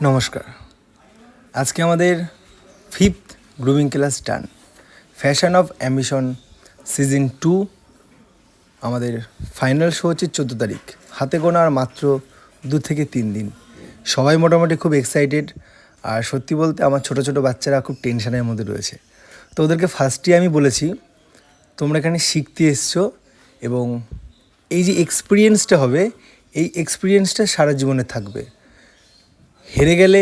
নমস্কার। আজকে আমাদের 5th grooming class done. Fashion of ambition season 2 আমাদের ফাইনাল শো হচ্ছে 14 তারিখ। হাতে গোনা আর মাত্র 2 থেকে 3 দিন। সবাই মোটামুটি খুব এক্সাইটেড। আর সত্যি বলতে আমার ছোটো ছোটো বাচ্চারা খুব টেনশনের মধ্যে রয়েছে। তো ওদেরকে ফার্স্টেই আমি বলেছি, তোমরা এখানে শিখতে এসছো এবং এই যে এক্সপিরিয়েন্সটা হবে, এই এক্সপিরিয়েন্সটা সারা জীবনে থাকবে। হেরে গেলে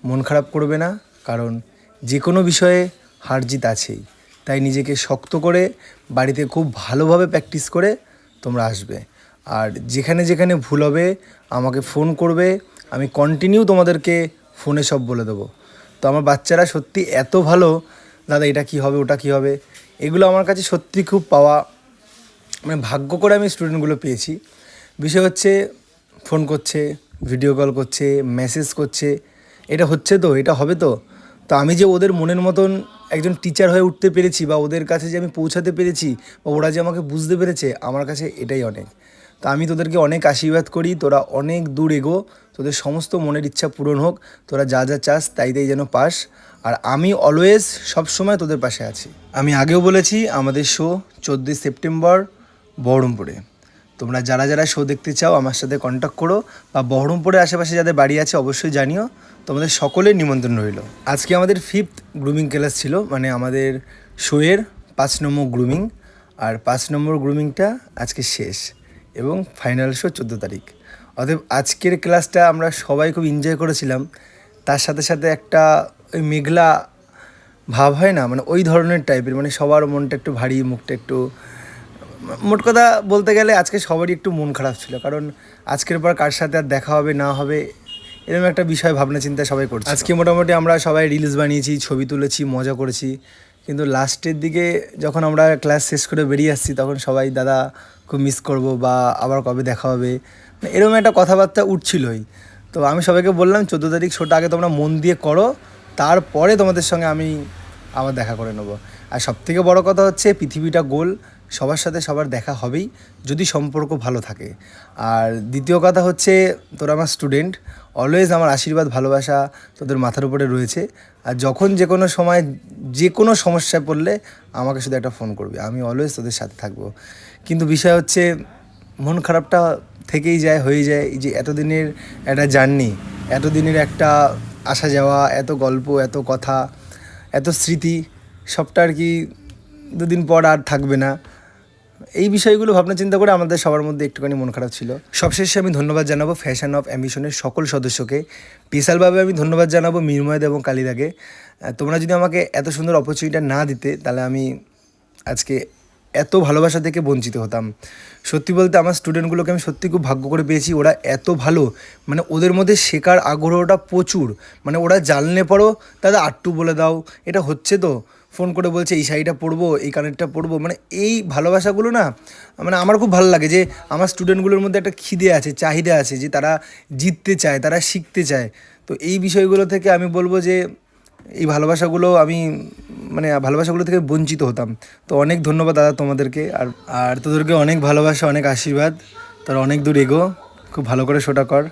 মন খারাপ করবে না, কারণ যে কোনো বিষয়ে হার জিত আছেই। তাই নিজেকে শক্ত করে বাড়িতে খুব ভালোভাবে প্র্যাকটিস করে তোমরা আসবে। আর যেখানে যেখানে ভুল হবে আমাকে ফোন করবে, আমি কন্টিনিউ তোমাদেরকে ফোনে সব বলে দেবো। তো আমার বাচ্চারা সত্যি এত ভালো, দাদা এটা কী হবে, ওটা কী হবে, এগুলো আমার কাছে সত্যি খুব পাওয়া, মানে ভাগ্য করে আমি স্টুডেন্টগুলো পেয়েছি। বিষয় হচ্ছে ফোন করছে, ভিডিও কল করছে, মেসেজ করছে, এটা হচ্ছে তো, এটা হবে তো। তো আমি যে ওদের মনের মতন একজন টিচার হয়ে উঠতে পেরেছি, বা ওদের কাছে যে আমি পৌঁছাতে পেরেছি, বা ওরা যে আমাকে বুঝতে পেরেছে, আমার কাছে এটাই অনেক। তো আমি তোদেরকে অনেক আশীর্বাদ করি, তোরা অনেক দূর এগো, তোদের সমস্ত মনের ইচ্ছা পূরণ হোক, তোরা যা যা চাস তাই যেন পাস। আর আমি অলওয়েজ সবসময় তোদের পাশে আছি। আমি আগেও বলেছি, আমাদের শো 14 সেপ্টেম্বর বহরমপুরে। তোমরা যারা যারা শো দেখতে চাও আমার সাথে কন্ট্যাক্ট করো, বা বহরমপুরের আশেপাশে যাদের বাড়ি আছে অবশ্যই জানিও। তোমাদের সকলের নিমন্ত্রণ রইল। আজকে আমাদের 5th গ্রুমিং ক্লাস ছিল, মানে আমাদের শোয়ের 5 নম্বর গ্রুমিং। আর 5 নম্বর গ্রুমিংটা আজকে শেষ এবং ফাইনাল শো 14 তারিখ। অতএব আজকের ক্লাসটা আমরা সবাই খুব এনজয় করেছিলাম। তার সাথে সাথে একটা ওই মেঘলা ভাব হয় না, মানে ওই ধরনের টাইপের, মানে সবার মনটা একটু ভারী, মুখটা একটু, মোট কথা বলতে গেলে আজকে সবারই একটু মন খারাপ ছিল, কারণ আজকের পর কার সাথে আর দেখা হবে না হবে এরকম একটা বিষয় ভাবনা চিন্তা সবাই করছে। আজকে মোটামুটি আমরা সবাই রিলস বানিয়েছি, ছবি তুলেছি, মজা করেছি, কিন্তু লাস্টের দিকে যখন আমরা ক্লাস শেষ করে বেরিয়ে আসছি তখন সবাই দাদা খুব মিস করব, বা আবার কবে দেখা হবে, এরকম একটা কথাবার্তা উঠছিলই। তো আমি সবাইকে বললাম 14 তারিখ শোটা আগে তোমরা মন দিয়ে করো, তারপরে তোমাদের সঙ্গে আমি আবার দেখা করে নেবো। আর সবথেকে বড় কথা হচ্ছে পৃথিবীটা গোল, সবার সাথে সবার দেখা হবেই যদি সম্পর্ক ভালো থাকে। আর দ্বিতীয় কথা হচ্ছে, তোরা আমার স্টুডেন্ট, অলওয়েজ আমার আশীর্বাদ ভালোবাসা তোদের মাথার উপরে রয়েছে। আর যখন যে কোনো সময় যে কোনো সমস্যায় পড়লে আমাকে শুধু একটা ফোন করবি, আমি অলওয়েজ তোদের সাথে থাকবো। কিন্তু বিষয় হচ্ছে মন খারাপটা থেকেই যায়, হয়ে যায়। এই যে এতদিনের একটা জার্নি, এতদিনের একটা আসা যাওয়া, এত গল্প, এত কথা, এত স্মৃতি, সবটা আর কি দুদিন পর আর থাকবে না। এই বিষয়গুলো ভাবনা চিন্তা করে আমাদের সবার মধ্যে একটুখানি মন খারাপ ছিল। সবশেষে আমি ধন্যবাদ জানাবো ফ্যাশন অফ অ্যাম্বিশনের সকল সদস্যকে। স্পেশালভাবে আমি ধন্যবাদ জানাবো মৃন্ময়দা এবং কালিদাকে। তোমরা যদি আমাকে এত সুন্দর অপরচুনিটিটা না দিতে, তাহলে আমি আজকে এত ভালোবাসা থেকে বঞ্চিত হতাম। সত্যি বলতে আমার স্টুডেন্টগুলোকে আমি সত্যি খুব ভাগ্য করে পেয়েছি। ওরা এত ভালো, মানে ওদের মধ্যে শেখার আগ্রহটা প্রচুর। মানে ওরা জানলে পরও দাদা আটটু বলে দাও, এটা হচ্ছে তো, ফোন করে বলছে এই শাড়িটা পরবো, এই কানেরটা পরবো। মানে এই ভালোবাসাগুলো না, মানে আমার খুব ভালো লাগে যে আমার স্টুডেন্টগুলোর মধ্যে একটা খিদে আছে, চাহিদা আছে, যে তারা জিততে চায়, তারা শিখতে চায়। তো এই বিষয়গুলো থেকে আমি বলবো যে এই ভালোবাসাগুলো আমি, মানে ভালোবাসাগুলো থেকে বঞ্চিত হতাম। তো অনেক ধন্যবাদ দাদা তোমাদেরকে। আর আর তোদেরকে অনেক ভালোবাসা, অনেক আশীর্বাদ। তোরা অনেক দূর এগো, খুব ভালো করে শোটা কর।